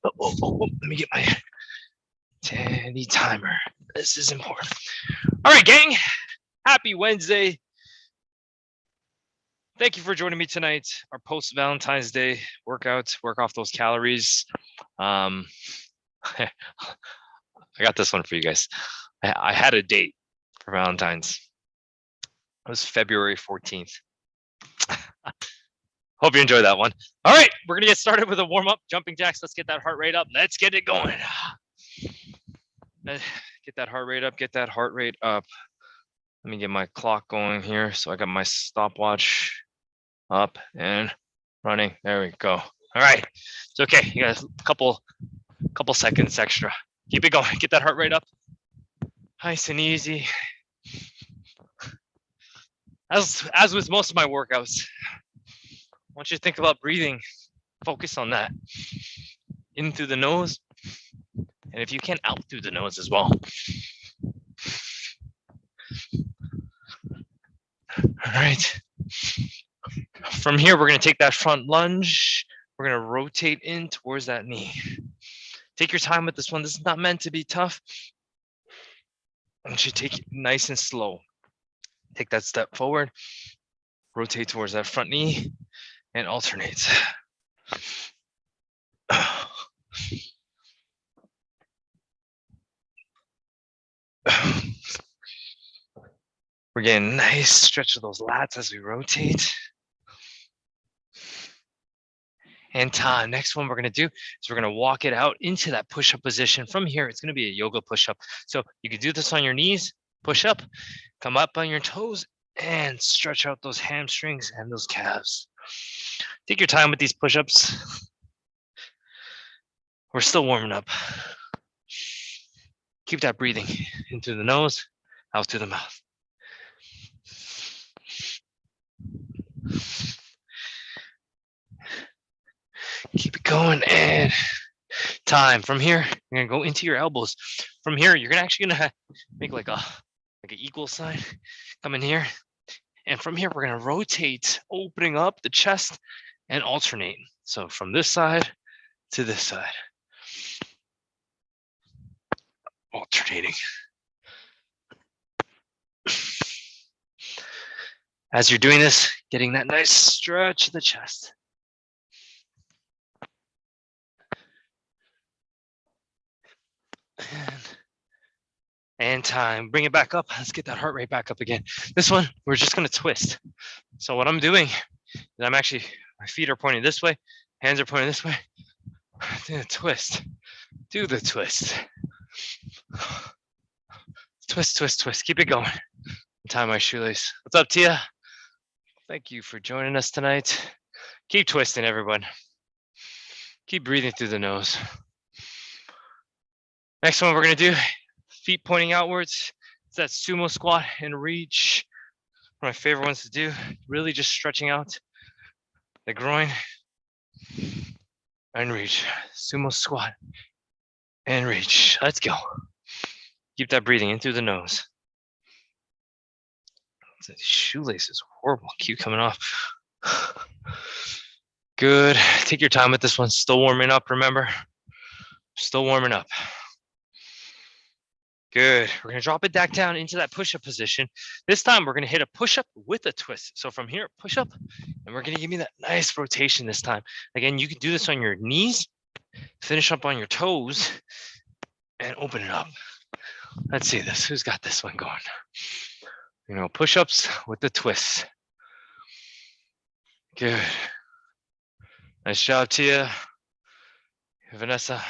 Let me get my Tandy timer. This is important. All right, gang. Happy Wednesday. Thank you for joining me tonight. Our post-Valentine's Day workout, work off those calories. I got this one for you guys. I had a date for Valentine's. It was February 14th. Hope you enjoyed that one. All right, we're going to get started with a warm-up. Jumping jacks. Let's get that heart rate up. Let's get it going. Get that heart rate up. Get that heart rate up. Let me get my clock going here. So I got my stopwatch up and running. There we go. All right. It's okay. You got a couple seconds extra. Keep it going. Get that heart rate up. Nice and easy. As with most of my workouts, I want you to think about breathing. Focus on that. In through the nose. And if you can, out through the nose as well. All right. From here, we're going to take that front lunge. We're going to rotate in towards that knee. Take your time with this one. This is not meant to be tough. I want you to take it nice and slow. Take that step forward. Rotate towards that front knee and alternate. We're getting a nice stretch of those lats as we rotate. And time. Next one we're going to do is we're going to walk it out into that push-up position. From here, it's going to be a yoga push-up. So you can do this on your knees, push up, come up on your toes, and stretch out those hamstrings and those calves. Take your time with these push-ups. We're still warming up. Keep that breathing in through the nose, out through the mouth. Keep it going and time. From here, you're gonna go into your elbows. From here, you're actually gonna make like an equal sign. Come in here, and from here, we're gonna rotate, opening up the chest and alternate. So from this side to this side, alternating. As you're doing this, getting that nice stretch of the chest. And time. Bring it back up. Let's get that heart rate back up again. This one, we're just going to twist. So what I'm doing is my feet are pointing this way, hands are pointing this way. Do the twist. Do the twist. Twist, twist, twist. Keep it going. Tie my shoelace. What's up, Tia? Thank you for joining us tonight. Keep twisting, everyone. Keep breathing through the nose. Next one we're going to do, feet pointing outwards. It's that sumo squat and reach. One of my favorite ones to do. Really just stretching out the groin and reach. Sumo squat and reach. Let's go. Keep that breathing in through the nose. The shoelace is horrible. Keep coming off. Good. Take your time with this one. Still warming up, remember? Still warming up. Good. We're going to drop it back down into that push-up position. This time, we're going to hit a push-up with a twist. So from here, push-up, and we're going to give me that nice rotation this time. Again, you can do this on your knees, finish up on your toes, and open it up. Let's see this. Who's got this one going? You know, push-ups with the twist. Good. Nice job, Tia. Vanessa.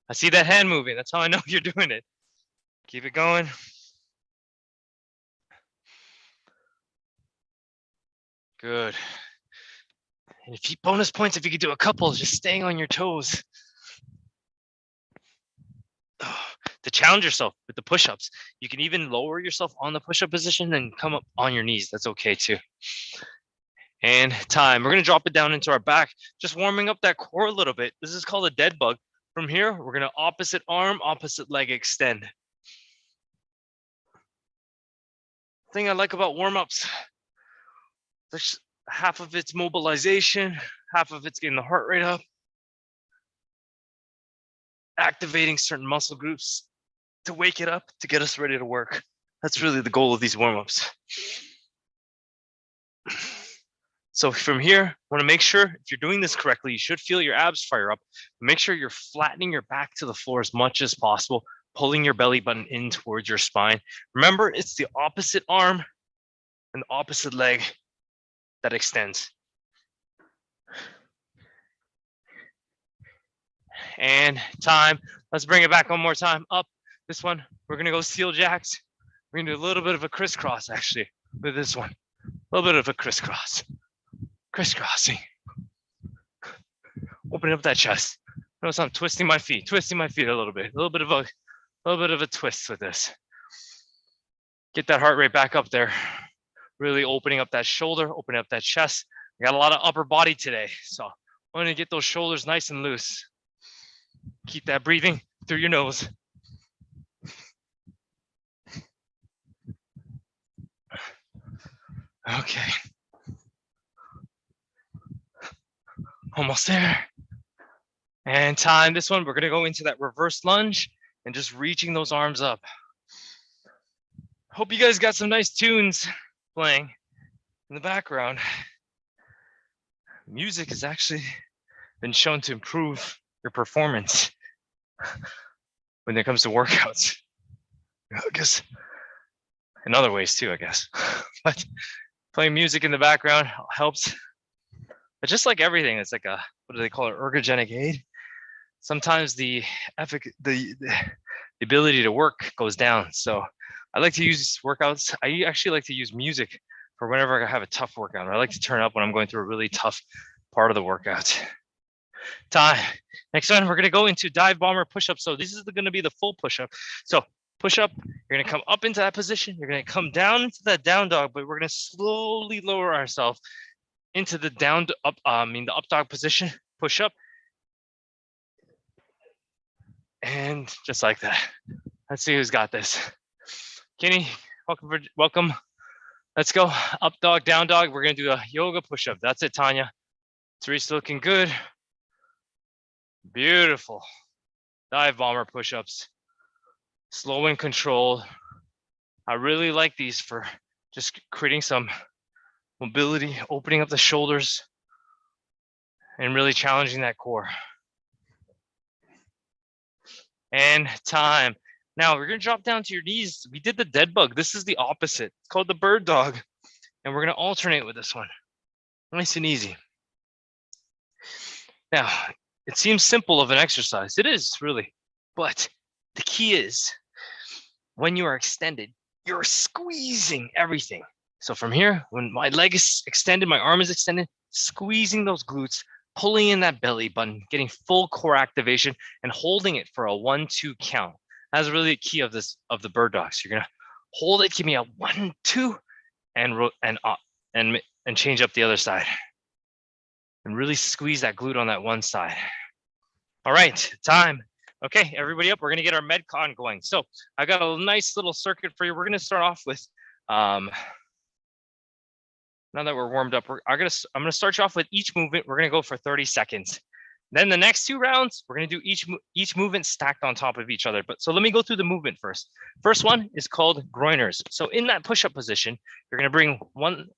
I see that hand moving. That's how I know you're doing it. Keep it going. Good. And if you bonus points, if you could do a couple, just staying on your toes. To challenge yourself with the push-ups. You can even lower yourself on the push-up position and come up on your knees. That's okay too. And time. We're going to drop it down into our back, just warming up that core a little bit. This is called a dead bug. From here, we're going to opposite arm, opposite leg extend. Thing I like about warm-ups, there's half of it's mobilization, half of it's getting the heart rate up. activating certain muscle groups to wake it up, to get us ready to work. That's really the goal of these warm-ups. So from here, want to make sure if you're doing this correctly, you should feel your abs fire up. Make sure you're flattening your back to the floor as much as possible, pulling your belly button in towards your spine. Remember, it's the opposite arm and the opposite leg that extends. And time. Let's bring it back one more time. Up. This one, we're going to go seal jacks. We're going to do a little bit of a crisscross, actually, with this one. A little bit of a crisscross. Crisscrossing. Opening up that chest. Notice I'm twisting my feet a little bit. A little bit of a twist with this. Get that heart rate back up there. Really opening up that shoulder, opening up that chest. I got a lot of upper body today, so I'm going to get those shoulders nice and loose. Keep that breathing through your nose. Okay. Almost there. And time. This one, we're going to go into that reverse lunge and just reaching those arms up. Hope you guys got some nice tunes playing in the background. Music has actually been shown to improve your performance when it comes to workouts. I guess in other ways too, I guess. But playing music in the background helps. But just like everything, it's like a, what do they call it, ergogenic aid. Sometimes the ability to work goes down. So I like to use workouts. I actually like to use music for whenever I have a tough workout. I like to turn up when I'm going through a really tough part of the workout. Time. Next one, we're going to go into dive bomber push-up. So this is going to be the full push-up. So push up, you're going to come up into that position. You're going to come down into that down dog, but we're going to slowly lower ourselves into the the up dog position. Push up. And just like that. Let's see who's got this. Kenny, welcome. Let's go. Up dog, down dog. We're going to do a yoga push-up. That's it, Tanya. Teresa looking good. Beautiful. Dive bomber push-ups. Slow and controlled. I really like these for just creating some mobility, opening up the shoulders, and really challenging that core. And time. Now we're going to drop down to your knees. We did the dead bug. This is the opposite. It's called the bird dog. And we're going to alternate with this one. Nice and easy. Now, it seems simple of an exercise. It is really. But the key is when you are extended, you're squeezing everything. So from here, when my leg is extended, my arm is extended, squeezing those glutes, pulling in that belly button, getting full core activation and holding it for a 1-2 count. That's really the key of this, of the bird dogs. You're gonna hold it, give me a 1-2 and change up the other side. And really squeeze that glute on that one side. All right, time. Okay, everybody up. We're gonna get our Medcon going. So I got a nice little circuit for you. We're gonna start off with, now that we're warmed up, I'm gonna start you off with each movement. We're gonna go for 30 seconds. Then the next 2 rounds, we're gonna do each movement stacked on top of each other. But so let me go through the movement first. First one is called Groiners. So in that push-up position, you're gonna bring one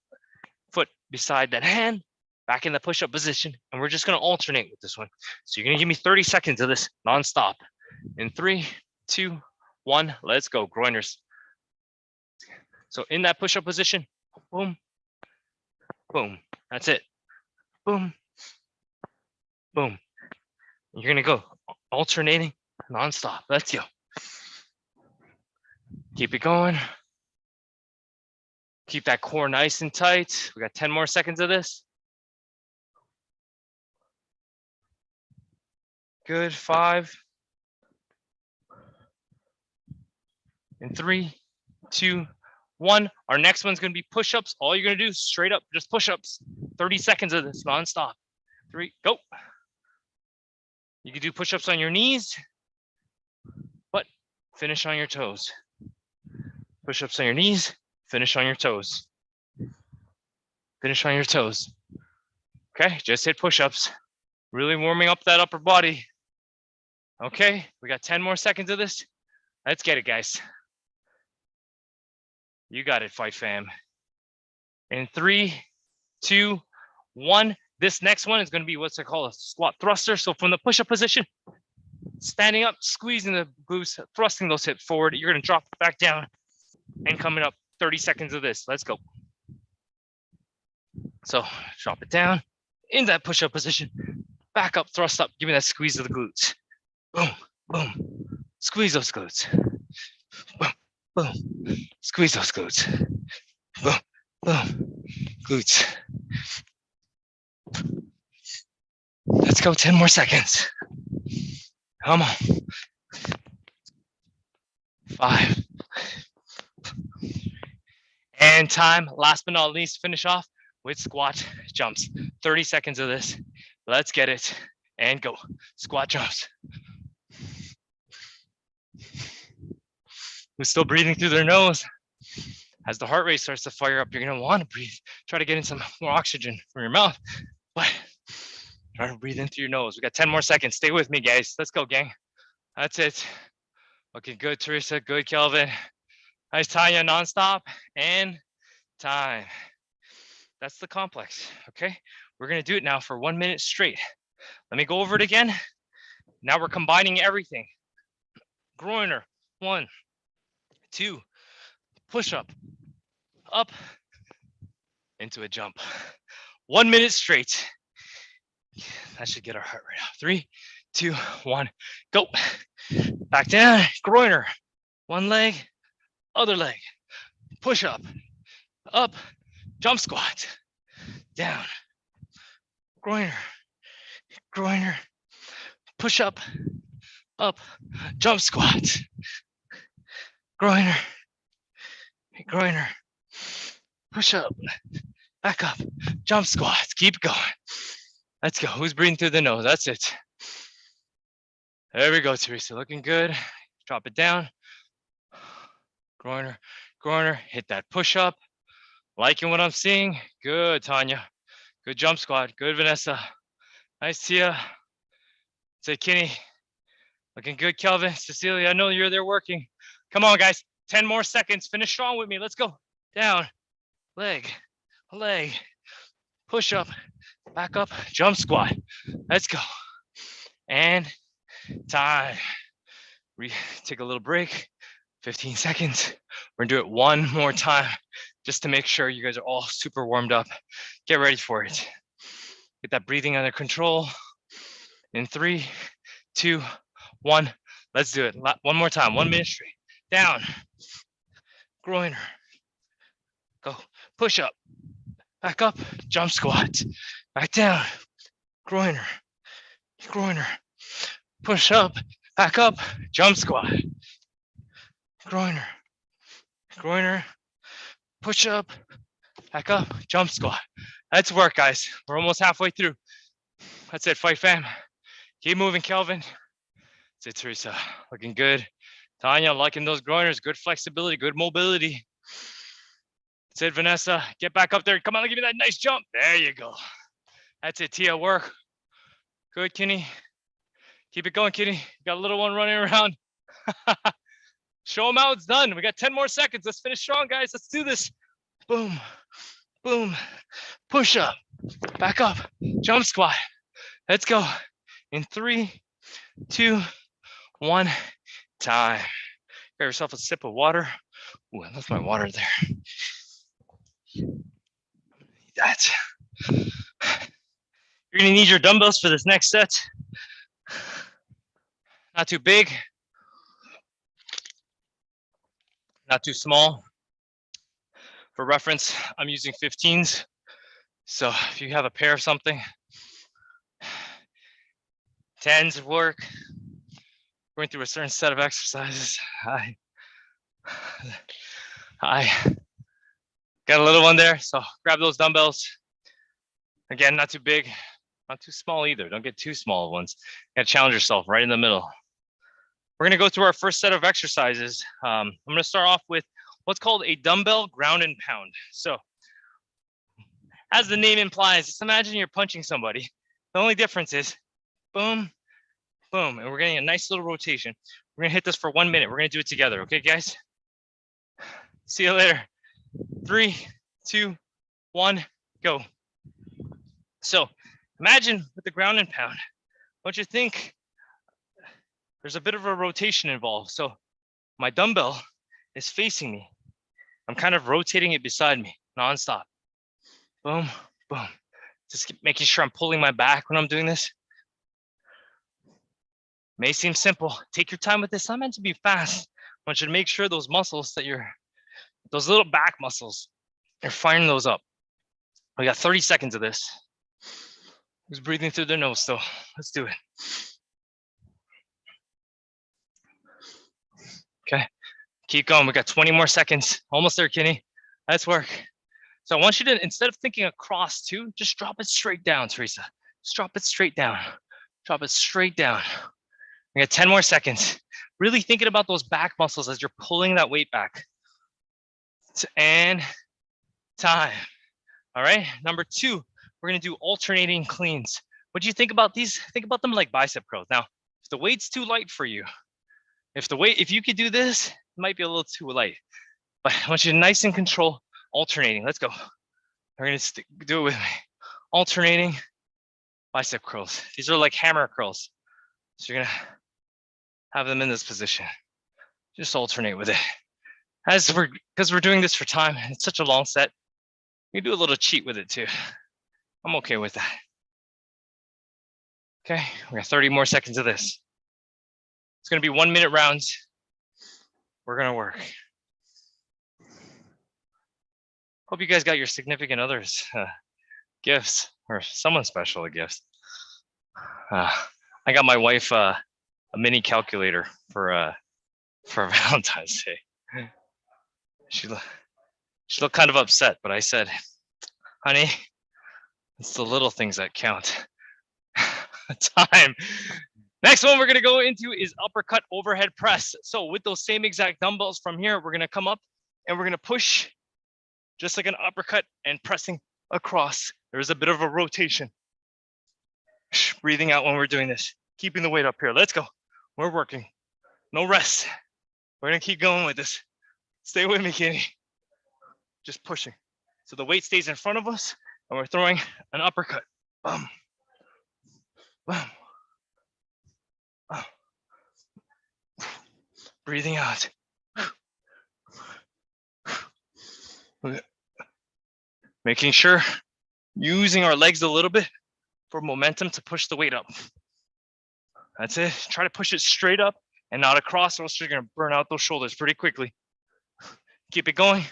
foot beside that hand, back in the push-up position, and we're just gonna alternate with this one. So you're gonna give me 30 seconds of this nonstop. In 3, 2, 1, let's go, Groiners. So in that push-up position, boom, boom, that's it. Boom, boom. You're gonna go alternating nonstop. Let's go. Keep it going. Keep that core nice and tight. We got 10 more seconds of this. Good, 5. In 3, 2, 1. Our next one's gonna be push-ups. All you're gonna do is straight up, just push-ups. 30 seconds of this nonstop. 3, go. You can do push-ups on your knees, but finish on your toes. Push-ups on your knees, finish on your toes. Finish on your toes. Okay, just hit push-ups. Really warming up that upper body. Okay, we got 10 more seconds of this. Let's get it, guys. You got it, Fight Fam. In 3, 2, 1. This next one is going to be what's called a squat thruster. So from the push-up position, standing up, squeezing the glutes, thrusting those hips forward. You're going to drop back down and coming up 30 seconds of this. Let's go. So drop it down in that push-up position. Back up, thrust up. Give me that squeeze of the glutes. Boom, boom. Squeeze those glutes. Boom, boom. Squeeze those glutes. Boom, boom. Glutes. Let's go 10 more seconds. Come on. 5. And time. Last but not least, finish off with squat jumps. 30 seconds of this. Let's get it. And go. Squat jumps. Who's still breathing through their nose? As the heart rate starts to fire up, you're going to want to breathe. Try to get in some more oxygen from your mouth. But try to breathe in through your nose. We got 10 more seconds. Stay with me, guys. Let's go, gang. That's it. Looking good, Teresa. Good, Kelvin. Nice, Tanya. Nonstop. And time. That's the complex. Okay. We're going to do it now for 1 minute straight. Let me go over it again. Now we're combining everything. Groiner. 1, 2. Push up. Up. Into a jump. 1 minute straight. That should get our heart rate up. 3, 2, 1. Go. Back down. Groiner. One leg. Other leg. Push up. Up. Jump squat. Down. Groiner. Groiner. Push up. Up. Jump squat. Groiner. Groiner. Push up. Back up. Jump squats. Keep going. Let's go. Who's breathing through the nose? That's it. There we go, Teresa. Looking good. Drop it down. Groiner. Groiner. Hit that push up. Liking what I'm seeing. Good, Tanya. Good jump squat. Good, Vanessa. Nice, Tia. Say, Kinney. Looking good, Kelvin. Cecilia, I know you're there working. Come on, guys. 10 more seconds. Finish strong with me. Let's go. Down. Leg. Leg. Push up. Back up. Jump squat. Let's go. And time. Take a little break. 15 seconds. We're gonna do it one more time just to make sure you guys are all super warmed up. Get ready for it. Get that breathing under control. In 3, 2, 1. Let's do it. One more time. 1 minute straight. Down. Groiner. Go. Push up. Back up. Jump squat. Back down. Groiner. Groiner. Push up. Back up. Jump squat. Groiner. Groiner. Push up. Back up. Jump squat. Let's work, guys. We're almost halfway through. That's it, Fight Fam. Keep moving, Kelvin. That's it, Teresa. Looking good. Tanya, liking those groiners. Good flexibility, good mobility. That's it, Vanessa. Get back up there. Come on, give me that nice jump. There you go. That's it, Tia. Work. Good, Kinney. Keep it going, Kinney. Got a little one running around. Show them how it's done. We got 10 more seconds. Let's finish strong, guys. Let's do this. Boom. Boom. Push up. Back up. Jump squat. Let's go. In 3, 2, 1. Time. Grab yourself a sip of water. Ooh, I left my water there. That. You're gonna need your dumbbells for this next set. Not too big. Not too small. For reference, I'm using 15s. So if you have a pair of something, 10s work. Going through a certain set of exercises. I got a little one there, so grab those dumbbells. Again, not too big, not too small either. Don't get too small ones. You gotta challenge yourself right in the middle. We're gonna go through our first set of exercises. I'm gonna start off with what's called a dumbbell ground and pound. So, as the name implies, just imagine you're punching somebody. The only difference is, boom, boom. And we're getting a nice little rotation. We're gonna hit this for 1 minute. We're gonna do it together, okay, guys? See you later. 3, 2, 1, go. So imagine with the ground and pound, don't you think there's a bit of a rotation involved? So my dumbbell is facing me. I'm kind of rotating it beside me nonstop. Boom, boom. Just keep making sure I'm pulling my back when I'm doing this. May seem simple. Take your time with this. It's not meant to be fast. I want you to make sure those muscles that those little back muscles, you're firing those up. We got 30 seconds of this. Who's breathing through their nose still? Let's do it. Okay, keep going. We got 20 more seconds. Almost there, Kenny. Nice work. So I want you to, instead of thinking across too, just drop it straight down, Teresa. Just drop it straight down. Drop it straight down. We got 10 more seconds. Really thinking about those back muscles as you're pulling that weight back. And time. All right, number 2, we're gonna do alternating cleans. What do you think about these? Think about them like bicep curls. Now, if the weight's too light for you, if you could do this, it might be a little too light, but I want you to nice and control, alternating. Let's go. We're gonna do it with me. Alternating bicep curls. These are like hammer curls. So you're gonna have them in this position. Just alternate with it. Because we're doing this for time, it's such a long set. You do a little cheat with it too. I'm okay with that. Okay, we got 30 more seconds of this. It's gonna be 1 minute rounds. We're gonna work. Hope you guys got your significant others gifts, or someone special a gift. I got my wife a mini calculator for Valentine's Day. She looked kind of upset, but I said, honey, it's the little things that count. Time. Next one we're gonna go into is uppercut overhead press. So with those same exact dumbbells from here, we're gonna come up and we're gonna push just like an uppercut and pressing across. There's a bit of a rotation. Breathing out when we're doing this. Keeping the weight up here. Let's go. We're working. No rest. We're gonna keep going with this. Stay with me, Kenny. Just pushing. So the weight stays in front of us and we're throwing an uppercut. Boom. Boom. Breathing out. Making sure, using our legs a little bit for momentum to push the weight up. That's it. Try to push it straight up and not across, or else you're gonna burn out those shoulders pretty quickly. Keep it going.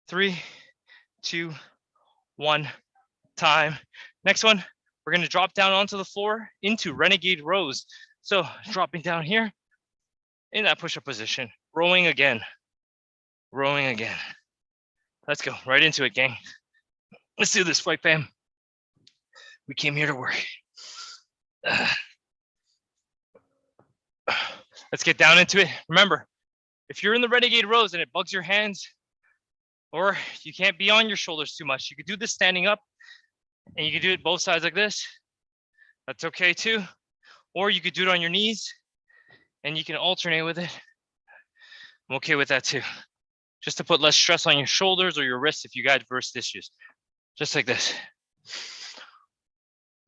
3, 2, 1, time. Next one, we're gonna drop down onto the floor into Renegade Rows. So dropping down here in that push-up position, rowing again, rowing again. Let's go right into it, gang. Let's do this, fight fam. We came here to work. Let's get down into it. Remember, if you're in the Renegade Rows and it bugs your hands, or you can't be on your shoulders too much, you could do this standing up and you could do it both sides like this. That's okay too. Or you could do it on your knees and you can alternate with it. I'm okay with that too. Just to put less stress on your shoulders or your wrists if you got wrist issues. Just like this.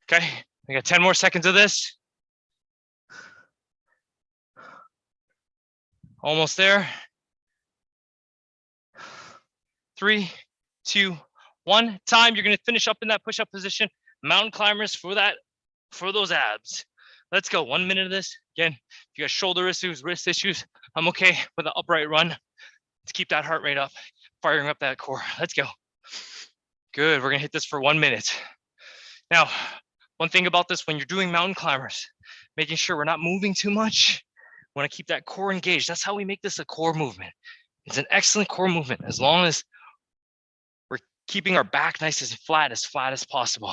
Okay, we got 10 more seconds of this. Almost there. 3, 2, 1. Time. You're gonna finish up in that push-up position. Mountain climbers for those abs. Let's go. 1 minute of this. Again, if you got shoulder issues, wrist issues, I'm okay with an upright run to keep that heart rate up, firing up that core. Let's go. Good. We're gonna hit this for 1 minute. Now, one thing about this, when you're doing mountain climbers, making sure we're not moving too much. We want to keep that core engaged. That's how we make this a core movement. It's an excellent core movement as long as we're keeping our back nice as flat as possible.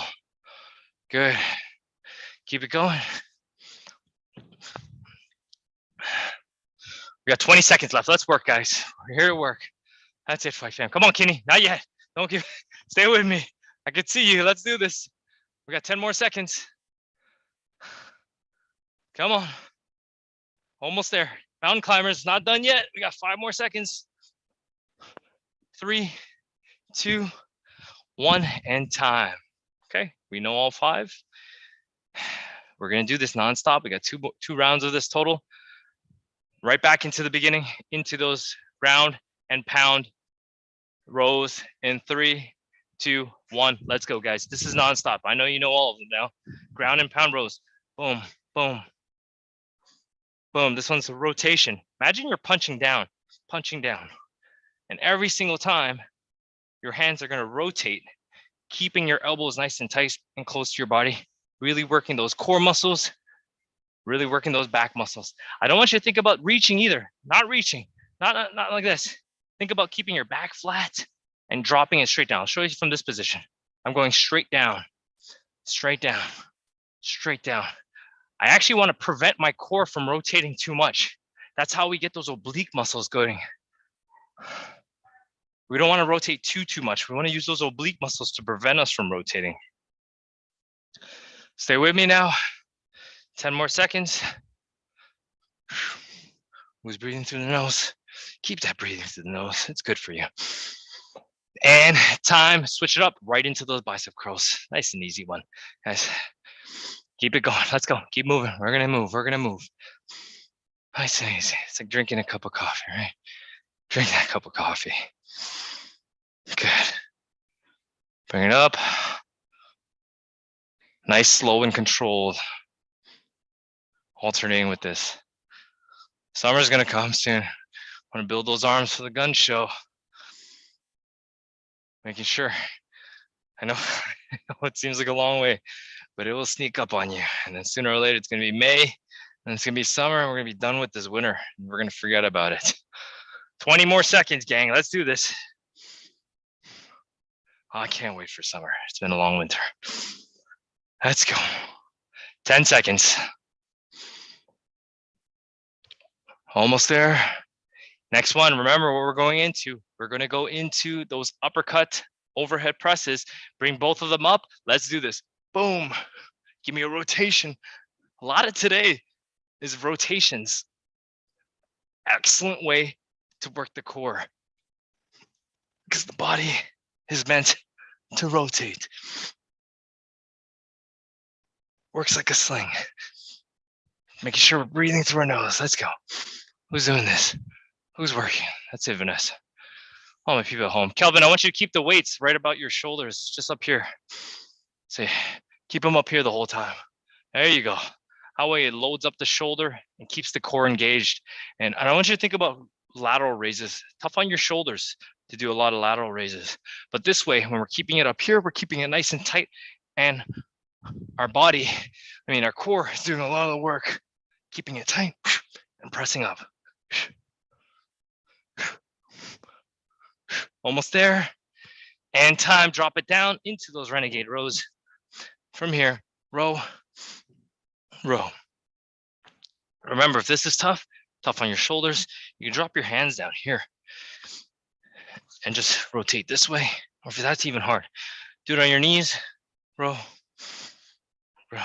Good. Keep it going. We got 20 seconds left. Let's work, guys. We're here to work. That's it, fight fam. Come on, Kenny. Not yet. Don't give. Stay with me. I can see you. Let's do this. We got 10 more seconds. Come on. Almost there. Mountain climbers, not done yet. We got 5 more seconds. 3, 2, 1, and time. Okay, we know all 5. We're gonna do this nonstop. We got two rounds of this total. Right back into the beginning, into those ground and pound rows in 3, 2, 1. Let's go, guys. This is nonstop. I know you know all of them now. Ground and pound rows. Boom, boom, boom. This one's a rotation. Imagine you're punching down. And every single time, your hands are gonna rotate, keeping your elbows nice and tight and close to your body. Really working those core muscles, really working those back muscles. I don't want you to think about reaching either. Not reaching, not like this. Think about keeping your back flat and dropping it straight down. I'll show you from this position. I'm going straight down, straight down, straight down. I actually want to prevent my core from rotating too much. That's how we get those oblique muscles going. We don't want to rotate too much. We want to use those oblique muscles to prevent us from rotating. Stay with me now. 10 more seconds. Who's breathing through the nose? Keep that breathing through the nose. It's good for you. And time, switch it up right into those bicep curls. Nice and easy one. Guys, keep it going. Let's go. Keep moving. We're going to move. We're going to move. Nice and easy. It's like drinking a cup of coffee, right? Drink that cup of coffee. Good. Bring it up. Nice, slow and controlled. Alternating with this. Summer's gonna come soon. I want to build those arms for the gun show. Making sure. I know it seems like a long way, but it will sneak up on you. And then sooner or later, it's gonna be May, and it's gonna be summer, and we're gonna be done with this winter. And we're gonna forget about it. 20 more seconds, gang. Let's do this. Oh, I can't wait for summer. It's been a long winter. Let's go. 10 seconds. Almost there. Next one, remember what we're going into. We're going to go into those uppercut overhead presses. Bring both of them up. Let's do this. Boom. Give me a rotation. A lot of today is rotations. Excellent way to work the core, because the body is meant to rotate. Works like a sling. Making sure we're breathing through our nose. Let's go. Who's doing this? Who's working? That's it, Vanessa. All my people at home. Kelvin, I want you to keep the weights right about your shoulders, just up here. Say, keep them up here the whole time. There you go. That way it loads up the shoulder and keeps the core engaged. And I want you to think about lateral raises. Tough on your shoulders to do a lot of lateral raises. But this way, when we're keeping it up here, we're keeping it nice and tight. And our body, our core is doing a lot of the work, keeping it tight and pressing up. Almost there. And time, drop it down into those renegade rows. From here, row, row. Remember, if this is tough on your shoulders, you can drop your hands down here and just rotate this way. Or if that's even hard, do it on your knees, row, row,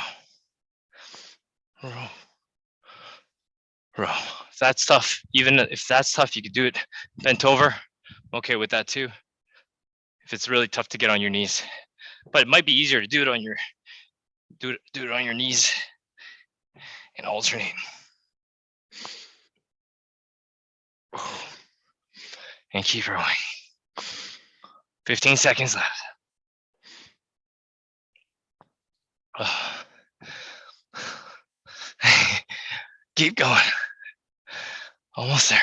row, row. If that's tough, even if that's tough, you could do it bent over. I'm okay with that too. If it's really tough to get on your knees, but it might be easier to do it on your do it on your knees and alternate. And keep rolling. 15 seconds left. Keep going. Almost there.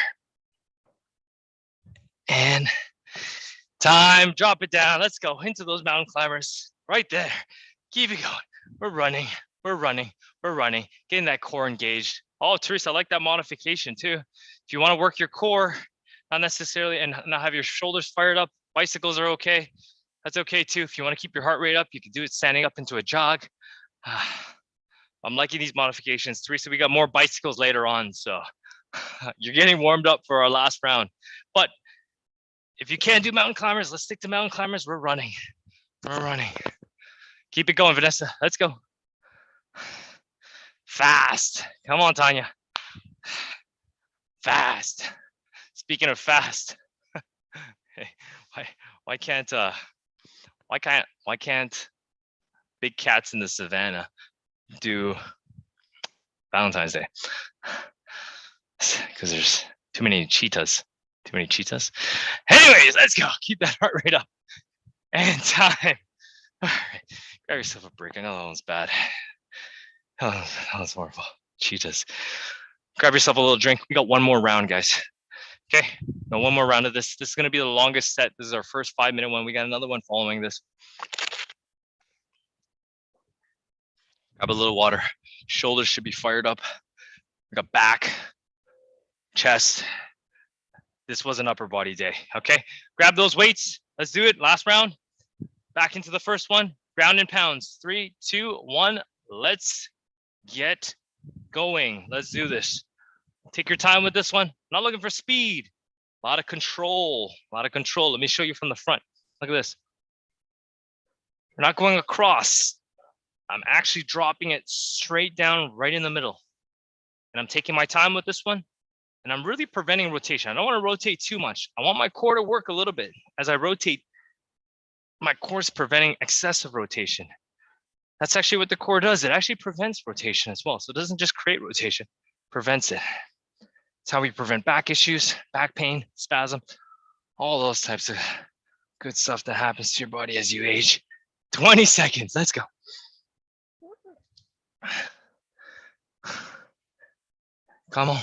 And time, drop it down. Let's go into those mountain climbers right there. Keep it going. We're running, we're running, we're running, getting that core engaged. Oh, Teresa, I like that modification too. If you want to work your core, not necessarily, and not have your shoulders fired up, bicycles are okay. That's okay too. If you want to keep your heart rate up, you can do it standing up into a jog. I'm liking these modifications. Teresa, we got more bicycles later on, so you're getting warmed up for our last round. But if you can't do mountain climbers, let's stick to mountain climbers. We're running. We're running. Keep it going, Vanessa. Let's go. Fast. Come on, Tanya. Fast. Speaking of fast, hey, why can't big cats in the savannah do Valentine's Day? Because there's too many cheetahs. Too many cheetahs. Anyways, let's go. Keep that heart rate up. And time. All right. Grab yourself a break. I know that one's bad. Oh, that was horrible. Cheetahs. Grab yourself a little drink. We got one more round, guys. Okay. Now one more round of this. This is going to be the longest set. This is our first 5-minute one. We got another one following this. Grab a little water. Shoulders should be fired up. We got back, chest. This was an upper body day. Okay. Grab those weights. Let's do it. Last round. Back into the first one. Ground and pounds. 3, 2, 1. Let's get going. Let's do this. Take your time with this one. Not looking for speed. A lot of control. A lot of control. Let me show you from the front. Look at this. We're not going across. I'm actually dropping it straight down right in the middle. And I'm taking my time with this one. And I'm really preventing rotation. I don't want to rotate too much. I want my core to work a little bit. As I rotate, my core is preventing excessive rotation. That's actually what the core does. It actually prevents rotation as well. So it doesn't just create rotation, prevents it. It's how we prevent back issues, back pain, spasm, all those types of good stuff that happens to your body as you age. 20 seconds, let's go. Come on.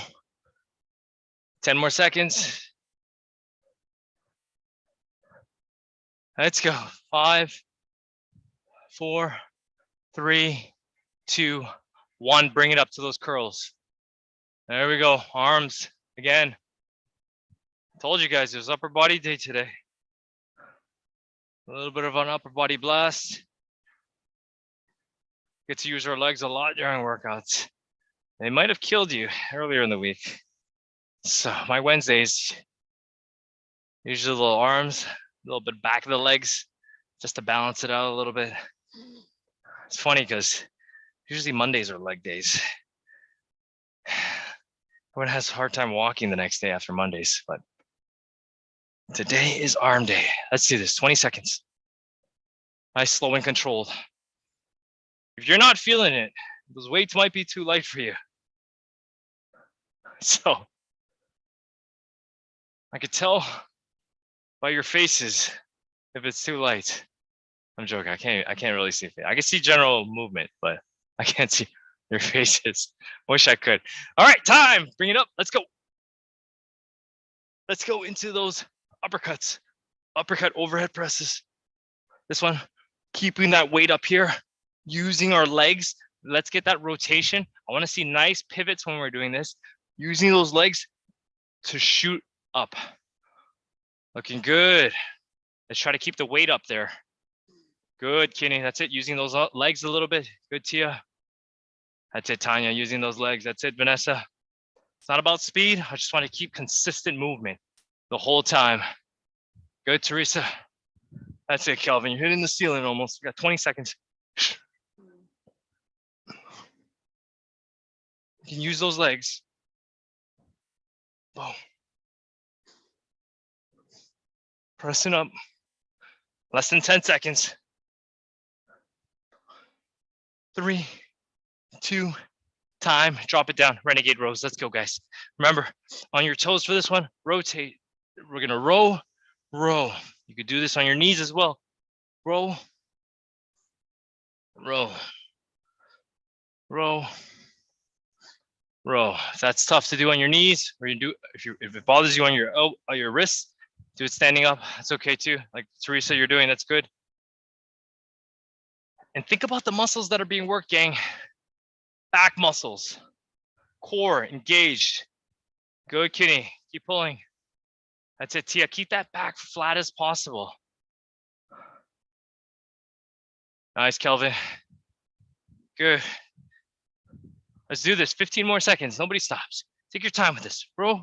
10 more seconds. Let's go. 5, 4, 3, 2, 1. Bring it up to those curls. There we go. Arms again. Told you guys it was upper body day today. A little bit of an upper body blast. Get to use our legs a lot during workouts. They might have killed you earlier in the week. So my Wednesdays, usually a little arms, a little bit back of the legs, just to balance it out a little bit. It's funny because usually Mondays are leg days. Everyone has a hard time walking the next day after Mondays, but today is arm day. Let's do this, 20 seconds. Nice, slow and controlled. If you're not feeling it, those weights might be too light for you. So I could tell by your faces if it's too light. I'm joking. I can't really see. I can see general movement, but I can't see your faces. Wish I could. All right, time. Bring it up. Let's go. Let's go into those uppercuts. Uppercut overhead presses. This one, keeping that weight up here, using our legs. Let's get that rotation. I want to see nice pivots when we're doing this. Using those legs to shoot up. Looking good. Let's try to keep the weight up there. Good, Kenny. That's it. Using those legs a little bit. Good, Tia. That's it, Tanya. Using those legs. That's it, Vanessa. It's not about speed. I just want to keep consistent movement the whole time. Good, Teresa. That's it, Kelvin. You're hitting the ceiling almost. We got 20 seconds. You can use those legs. Boom. Pressing up. Less than 10 seconds. 3, 2, time. Drop it down. Renegade rows. Let's go, guys. Remember, on your toes for this one, rotate. We're going to row, row. You could do this on your knees as well. Row, row, row, row. If that's tough to do on your knees, or you do, if it bothers you on your wrists, do it standing up. That's okay too. Like Teresa, you're doing. That's good. And think about the muscles that are being worked, gang. Back muscles, core engaged. Good, Kenny. Keep pulling. That's it, Tia. Keep that back flat as possible. Nice, Kelvin. Good. Let's do this. 15 more seconds. Nobody stops. Take your time with this. Row.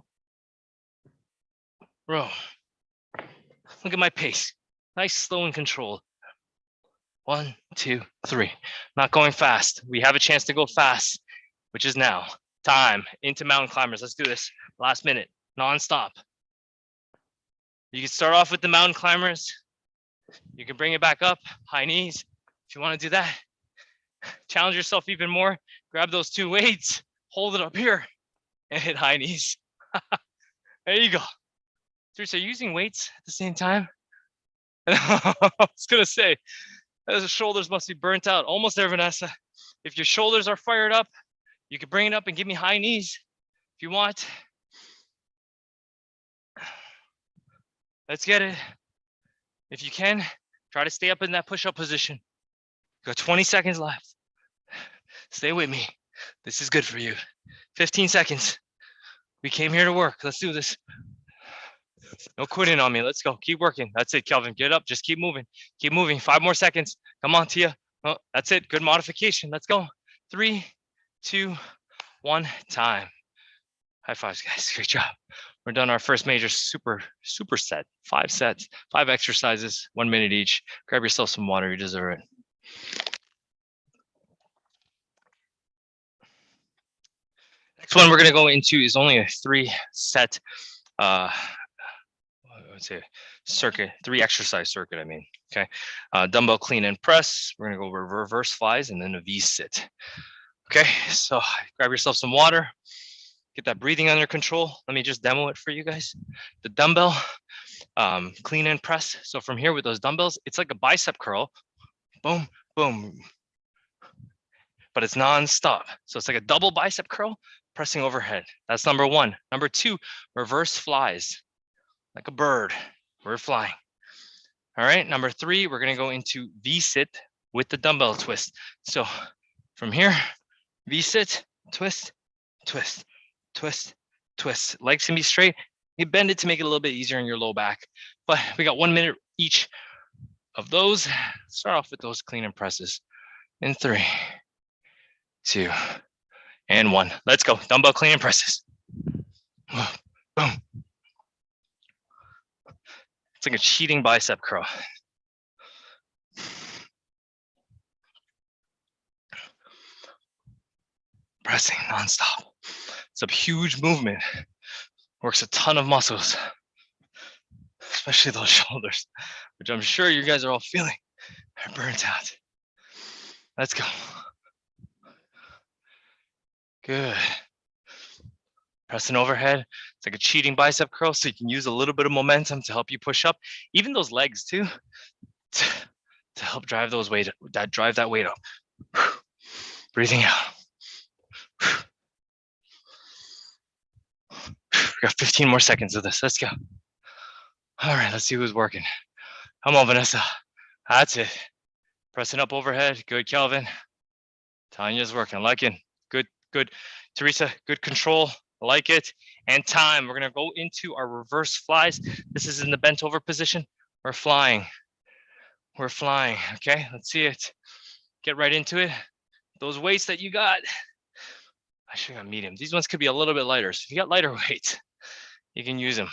Row. Look at my pace. Nice, slow and controlled. 1, 2, 3. Not going fast. We have a chance to go fast which is now. Time into mountain climbers. Let's do this. Last minute, non-stop. You can start off with the mountain climbers. You can bring it back up, high knees. If you want to do that, challenge yourself even more. Grab those 2 weights, hold it up here, and hit high knees. There you go. Teresa, are you using weights at the same time? I was going to say, the shoulders must be burnt out. Almost there, Vanessa. If your shoulders are fired up, you can bring it up and give me high knees if you want. Let's get it. If you can, try to stay up in that push-up position. Got 20 seconds left. Stay with me. This is good for you. 15 seconds. We came here to work. Let's do this. No quitting on me. Let's go. Keep working. That's it, Kelvin. Get up. Just keep moving. Keep moving. 5 more seconds. Come on, Tia. Oh, that's it. Good modification. Let's go. 3, 2, 1, time. High fives, guys. Great job. We're done our first major super set. 5 sets, 5 exercises, 1 minute each. Grab yourself some water. You deserve it. Next one we're going to go into is only a 3-set, I would say circuit, 3 exercise circuit, I mean. Okay. Dumbbell clean and press. We're going to go reverse flies and then a V sit. Okay. So grab yourself some water. Get that breathing under control. Let me just demo it for you guys. The dumbbell clean and press. So from here with those dumbbells, it's like a bicep curl. Boom, boom. But it's non-stop. So it's like a double bicep curl pressing overhead. That's number 1. Number 2, reverse flies. Like a bird, we're flying. All right, number 3, we're gonna go into V-sit with the dumbbell twist. So from here, V-sit, twist, twist, twist, twist. Legs can be straight. You bend it to make it a little bit easier in your low back. But we got 1 minute each of those. Start off with those clean and presses. In 3, 2, and 1. Let's go. Dumbbell clean and presses. Boom. It's like a cheating bicep curl. Pressing nonstop. It's a huge movement. Works a ton of muscles, especially those shoulders, which I'm sure you guys are all feeling are burnt out. Let's go. Good. Pressing overhead. It's like a cheating bicep curl, so you can use a little bit of momentum to help you push up. Even those legs too, to help drive those weight, drive that weight up. Breathing out. We got 15 more seconds of this. Let's go. All right, let's see who's working. Come on, Vanessa. That's it. Pressing up overhead. Good, Kelvin. Tanya's working. I like it. Good. Teresa, good control. I like it. And time. We're going to go into our reverse flies. This is in the bent over position. We're flying. Okay, let's see it. Get right into it. Those weights that you got, I should have got medium. These ones could be a little bit lighter. So if you got lighter weights, you can use them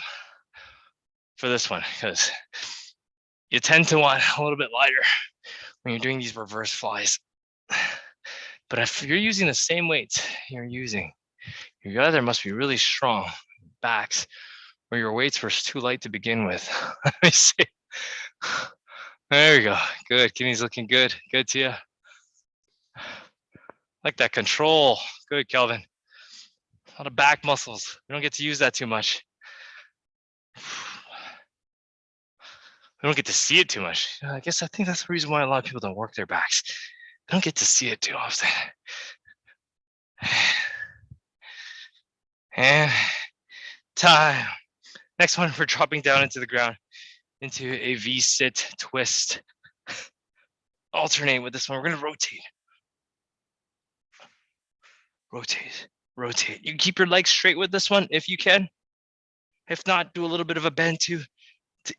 for this one, because you tend to want a little bit lighter when you're doing these reverse flies. But if you're using the same weights you're using, your other must be really strong backs, or your weights were too light to begin with. Let me see. There we go. Good. Kidney's looking good. Good, Tia. Like that control. Good, Kelvin. A lot of back muscles. We don't get to use that too much. We don't get to see it too much. I think that's the reason why a lot of people don't work their backs. They don't get to see it too often. And time. Next one, we're dropping down into the ground into a V-sit twist. Alternate with this one. We're going to rotate. You can keep your legs straight with this one if you can. If not, do a little bit of a bend to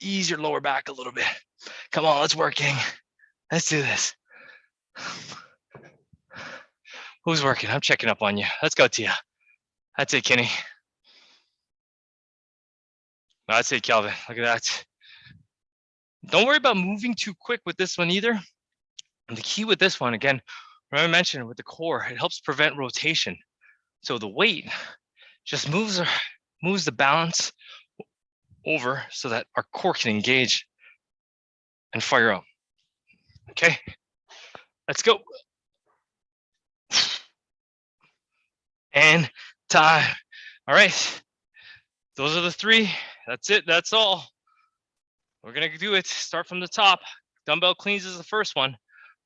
ease your lower back a little bit. Come on, let's work, gang. Let's do this. Who's working? I'm checking up on you. Let's go, Tia. That's it, Kenny. That's it, Kelvin. Look at that. Don't worry about moving too quick with this one either. And the key with this one, again, remember I mentioned with the core, it helps prevent rotation. So the weight just moves the balance over so that our core can engage and fire up. Okay, let's go. And time. All right, those are the 3. That's it, that's all. We're gonna do it, start from the top. Dumbbell cleans is the first one.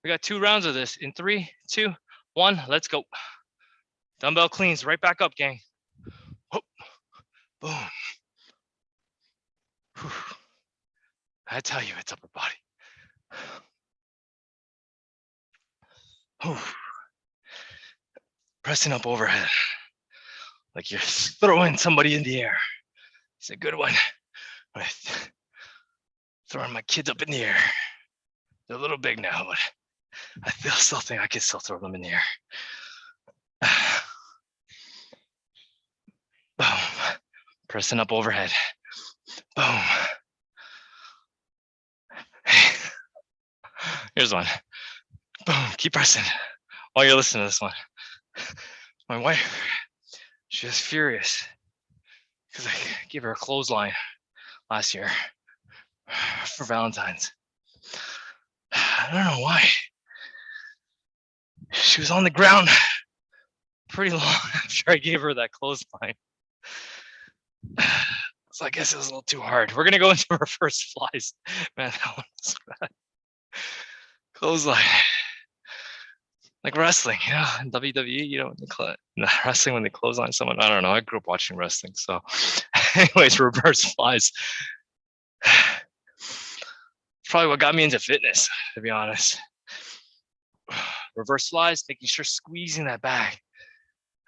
We got 2 rounds of this in 3, 2, 1, let's go. Dumbbell cleans, right back up, gang. Whoop. Boom. Whew. I tell you, it's upper body. Whew. Pressing up overhead, like you're throwing somebody in the air. It's a good one. Throwing my kids up in the air. They're a little big now, but I still think I can still throw them in the air. Boom. Pressing up overhead. Boom. Here's one. Boom. Keep pressing while you're listening to this one. My wife, she was furious because I gave her a clothesline last year for Valentine's. I don't know why. She was on the ground pretty long after I gave her that clothesline. So I guess it was a little too hard. We're gonna go into reverse flies. Man, that one was bad. Clothesline. Like wrestling, you know, in WWE, you know, wrestling when they clothesline someone. I don't know. I grew up watching wrestling. So anyways, reverse flies. Probably what got me into fitness, to be honest. Reverse flies, making sure squeezing that back.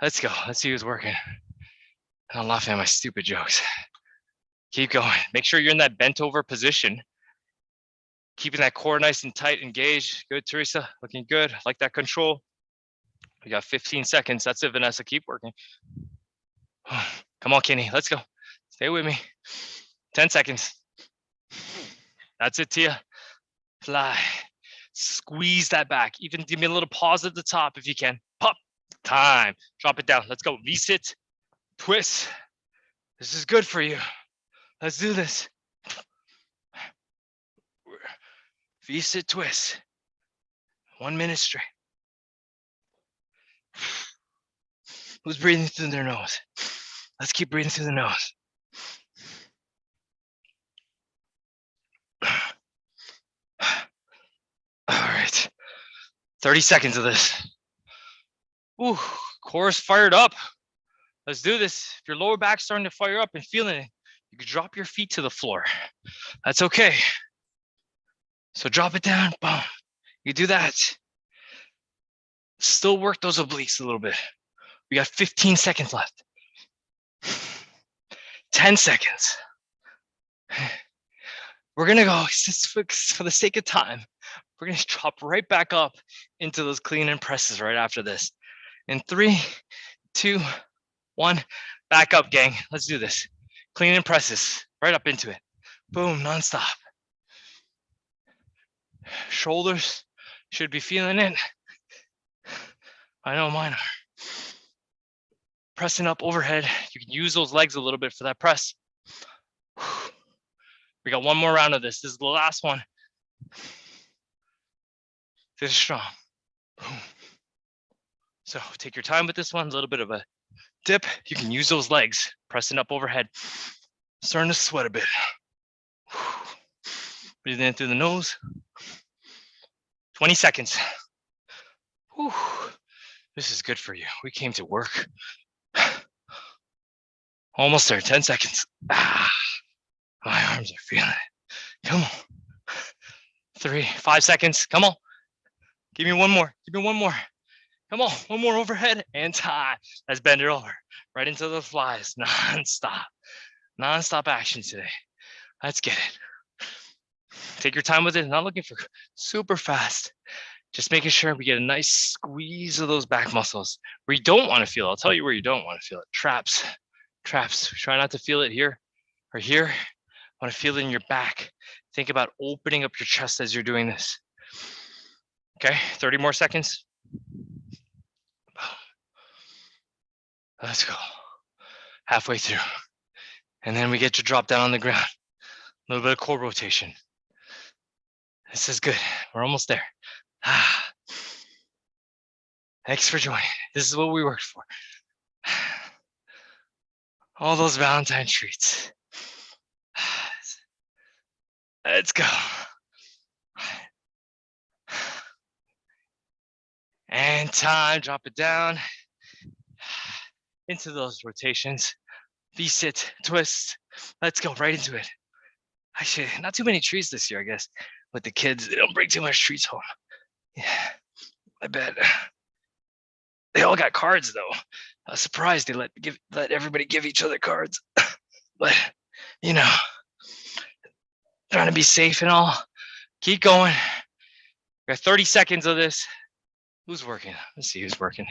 Let's go. Let's see who's working. I'm laughing at my stupid jokes. Keep going. Make sure you're in that bent over position. Keeping that core nice and tight, engaged. Good, Teresa. Looking good. Like that control. We got 15 seconds. That's it, Vanessa. Keep working. Come on, Kenny. Let's go. Stay with me. 10 seconds. That's it, Tia. Fly. Squeeze that back. Even give me a little pause at the top if you can. Pop. Time. Drop it down. Let's go. V-sit. Twist. This is good for you. Let's do this. V-sit twist. 1 minute straight. Who's breathing through their nose? Let's keep breathing through the nose. All right. 30 seconds of this. Ooh, core is fired up. Let's do this. If your lower back's starting to fire up and feeling it, you can drop your feet to the floor. That's okay. So drop it down, boom. You do that. Still work those obliques a little bit. We got 15 seconds left. 10 seconds. We're gonna go, just for the sake of time, we're gonna drop right back up into those clean and presses right after this. In 3, 2, 1, back up, gang. Let's do this. Clean and presses, right up into it. Boom, nonstop. Shoulders should be feeling it. I know mine are. Pressing up overhead. You can use those legs a little bit for that press. We got one more round of this. This is the last one. This is strong. Boom. So take your time with this one. A little bit of a dip. You can use those legs. Pressing up overhead. Starting to sweat a bit. Breathing in through the nose. 20 seconds. Whew. This is good for you. We came to work. Almost there. 10 seconds. Ah, my arms are feeling it. Come on. 3, 5 seconds. Come on. Give me one more. Give me one more. Come on. One more overhead and time. Let's bend it over. Right into the flies. Non-stop. Non-stop action today. Let's get it. Take your time with it. Not looking for super fast. Just making sure we get a nice squeeze of those back muscles. Where you don't want to feel it. I'll tell you where you don't want to feel it. Traps. Traps. Try not to feel it here or here. I want to feel it in your back. Think about opening up your chest as you're doing this. Okay, 30 more seconds. Let's go. Halfway through. And then we get to drop down on the ground. A little bit of core rotation. This is good. We're almost there. Thanks for joining. This is what we worked for. All those Valentine treats. Let's go. And time, drop it down into those rotations. V-sit, twist. Let's go right into it. Actually, not too many trees this year, I guess. With the kids, they don't bring too much treats home. Yeah, I bet. They all got cards though. I was surprised they let everybody give each other cards. But you know, trying to be safe and all. Keep going. We got 30 seconds of this. Who's working? Let's see who's working.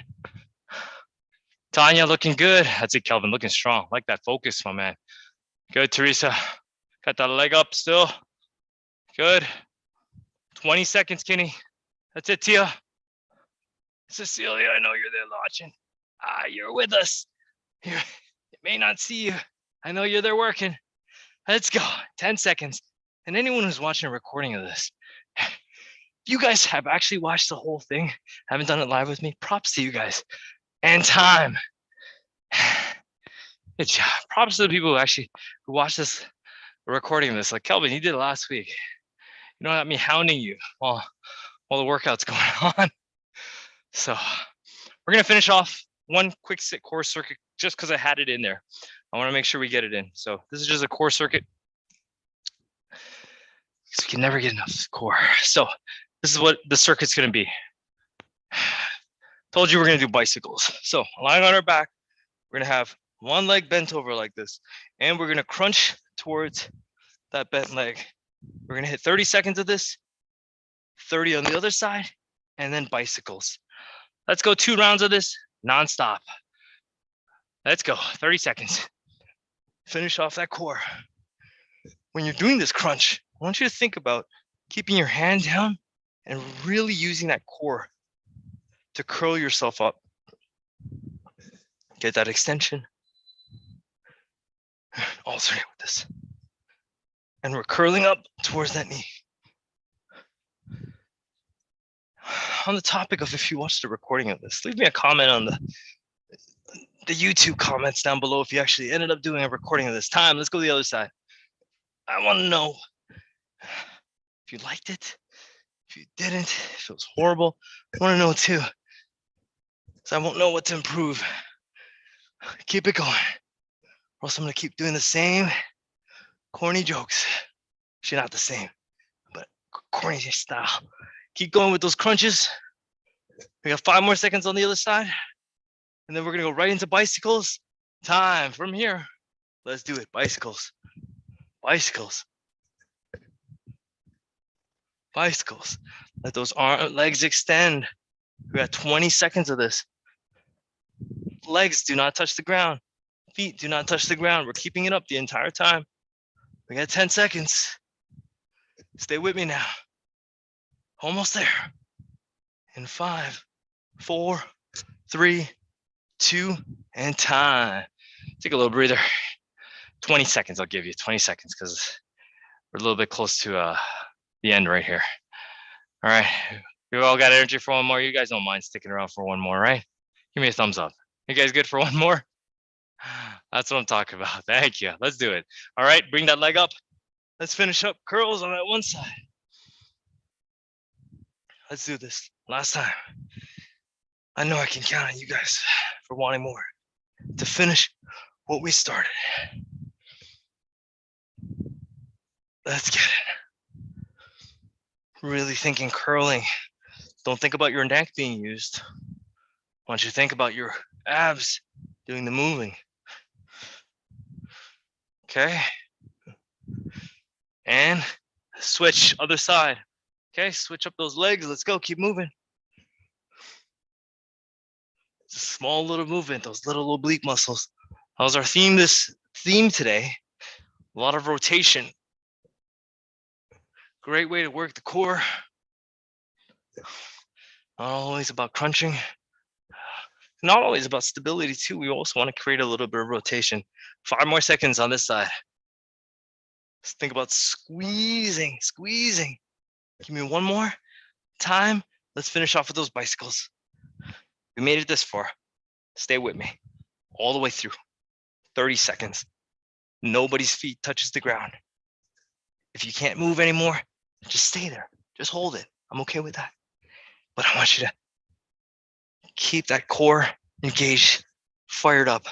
Tanya looking good. That's it, Kelvin, looking strong. Like that focus, my man. Good, Teresa. Got that leg up still. Good. 20 seconds, Kenny. That's it, Tia. Cecilia, I know you're there watching. You're with us. You may not see you. I know you're there working. Let's go. 10 seconds. And anyone who's watching a recording of this, you guys have actually watched the whole thing, haven't done it live with me, props to you guys. And time. Good job. Props to the people who watched this recording of this. Like Kelvin, you did it last week. You don't have me hounding you while the workout's going on. So we're gonna finish off one quick sit core circuit just because I had it in there. I want to make sure we get it in. So this is just a core circuit. Because we can never get enough core. So this is what the circuit's gonna be. Told you we're gonna do bicycles. So lying on our back, we're gonna have one leg bent over like this, and we're gonna crunch towards that bent leg. We're gonna hit 30 seconds of this, 30 on the other side, and then bicycles. Let's go 2 rounds of this nonstop. Let's go, 30 seconds. Finish off that core. When you're doing this crunch, I want you to think about keeping your hand down and really using that core to curl yourself up. Get that extension. Alternate with this. And we're curling up towards that knee. On the topic of if you watched a recording of this, leave me a comment on the YouTube comments down below if you actually ended up doing a recording of this time. Let's go to the other side. I want to know if you liked it, if you didn't, if it was horrible. I want to know too, so I won't know what to improve. Keep it going, or else I'm going to keep doing the same corny jokes. Actually, not the same, but corny style. Keep going with those crunches. We got 5 more seconds on the other side. And then we're gonna go right into bicycles. Time from here. Let's do it. Bicycles. Bicycles. Bicycles. Let those legs extend. We got 20 seconds of this. Legs do not touch the ground. Feet do not touch the ground. We're keeping it up the entire time. We got 10 seconds. Stay with me now. Almost there. In 5, 4, 3, 2, and time. Take a little breather. 20 seconds, I'll give you 20 seconds because we're a little bit close to the end right here. All right, we all got energy for one more. You guys don't mind sticking around for one more, right? Give me a thumbs up. You guys good for one more? That's what I'm talking about. Thank you. Let's do it. All right, bring that leg up. Let's finish up curls on that one side. Let's do this. Last time. I know I can count on you guys for wanting more to finish what we started. Let's get it. Really thinking curling. Don't think about your neck being used. I want you to think about your abs doing the moving. Okay. And switch, other side. Okay, switch up those legs. Let's go, keep moving. It's a small little movement, those little oblique muscles. That was our theme today. A lot of rotation. Great way to work the core. Not always about crunching. Not always about stability too. We also want to create a little bit of rotation. 5 more seconds on this side. Let's think about squeezing. Give me one more time. Let's finish off with those bicycles. We made it this far. Stay with me all the way through. 30 seconds. Nobody's feet touches the ground. If you can't move anymore, just stay there. Just hold it. I'm okay with that. But I want you to keep that core engaged, fired up.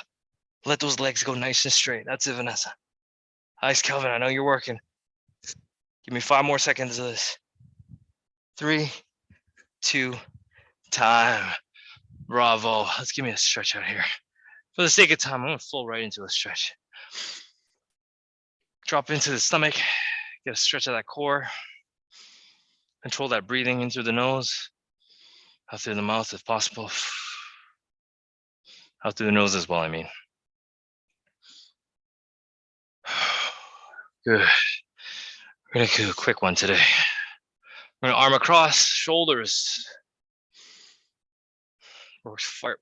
Let those legs go nice and straight. That's it, Vanessa. Hi, Kelvin. I know you're working. Give me 5 more seconds of this. 3, 2, time. Bravo. Let's give me a stretch out here. For the sake of time, I'm going to flow right into a stretch. Drop into the stomach. Get a stretch of that core. Control that breathing in through the nose. Out through the mouth if possible. Out through the nose as well, I mean. Good. We're gonna do a quick one today. We're gonna arm across, shoulders.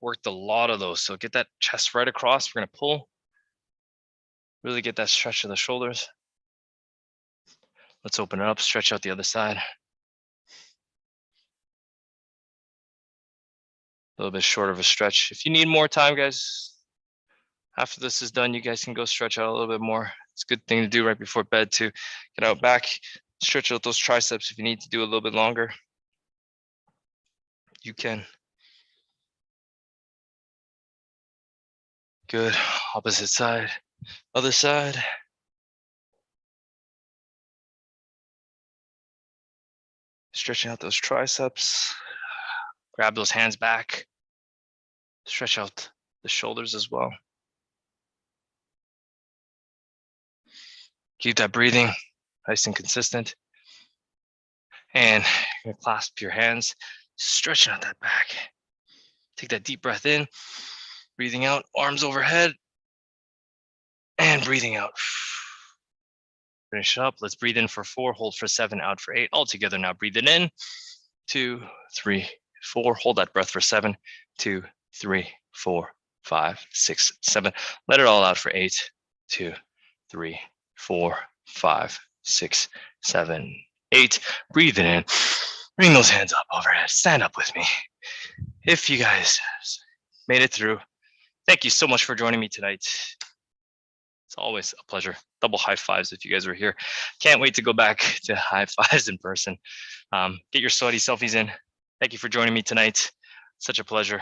Worked a lot of those. So get that chest right across. We're gonna pull. Really get that stretch of the shoulders. Let's open it up, stretch out the other side. A little bit shorter of a stretch. If you need more time, guys, after this is done, you guys can go stretch out a little bit more. It's a good thing to do right before bed to get out back, stretch out those triceps. If you need to do a little bit longer, you can. Good. Opposite side, other side. Stretching out those triceps. Grab those hands back. Stretch out the shoulders as well. Keep that breathing nice and consistent. And you're gonna clasp your hands, stretching out that back. Take that deep breath in, breathing out, arms overhead, and breathing out. Finish up. Let's breathe in for 4, hold for 7, out for 8. All together now. Breathe it in. 2, 3, 4. Hold that breath for 7, 2, 3, 4, 5, 6, 7. Let it all out for 8, 2, 3, 4, 5, 6, 7, 8. Breathe it in. Bring those hands up overhead. Stand up with me. If you guys made it through, thank you so much for joining me tonight. It's always a pleasure. Double high fives if you guys were here. Can't wait to go back to high fives in person. Get your sweaty selfies in. Thank you for joining me tonight. Such a pleasure.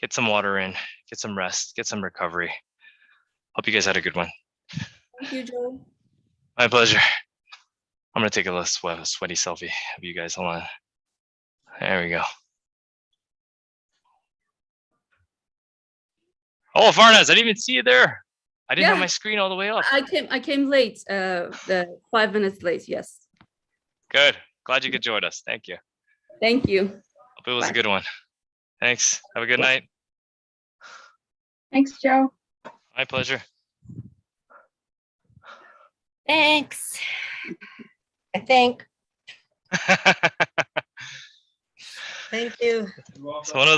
Get some water in, get some rest, get some recovery. Hope you guys had a good one. Thank you, Joe. My pleasure. I'm gonna take a little sweaty selfie of you guys. Hold on. There we go. Oh, Farnaz, I didn't even see you there. I didn't have my screen all the way up. I came late, 5 minutes late, yes. Good. Glad you could join us. Thank you. Thank you. Hope it was a good one. Thanks. Have a good night. Thanks, Joe. My pleasure. Thanks. I think. Thank you. So one of